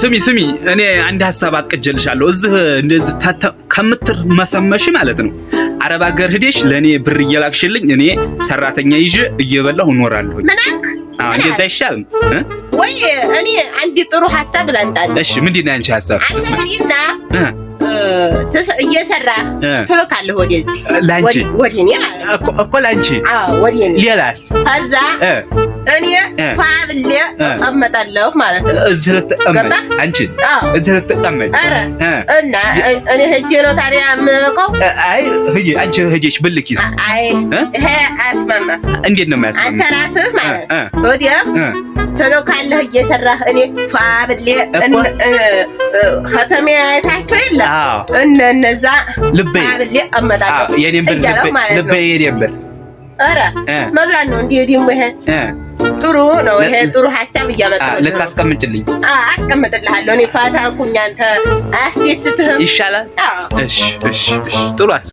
ስሚ እኔ አንድ ሐሳብ አቅጀልሻለሁ እዚህ እንደዚህ ከምትመሰመሽ ማለት ነው አረብ ሀገር ሄደሽ ለኔ ብር እየላክሽልኝ እኔ ሰራተኛ ይዤ እየበላሁ እኖራለሁ እንደዛ ይሻላል ወይ እኔ አንድ ጥሩ ሐሳብ ላንጣልሽ እሺ ምንድነው አንቺ ሐሳብ አንቺና እየሰራህ ትልካለህ ወደዚህ ወዲኔ እኮ ላንቺ ወዲኔ ሌላስ ከዛ እኔ ፋብሌ እቀመጣለሁ ማለት ነው እዚህ ልትቀመጥ አንቺ እዚህ ልትቀመጥ ኧረ እና እኔ ሄጄ ነው ታዲያ የምልከው አይ አንቺ ሄጄሽ ብልኪስ አይ ይሄ አያስማማ እንዴት ነው የማያስማማ አንተ ራስህ ማለት ወዲያ ትልካለህ እየሰራህ እኔ ፋብሌ ከተማ አይታችሁ የለ እነዛ ፋብሌ እቀመጣለሁ የኔም ብር ልቤ የኔም ብር ኧረ መብላት ነው እንዴ ደግሞ ይሄ ጥሩ ነው ይሄ ጥሩ ሐሳብ እያመጣሁ ልታስቀምጭልኝ አስቀምጥልሃለሁ እኔ ፋታ አልኩኝ አንተ አያስደስትህም ይሻላል እሺ ጥሩ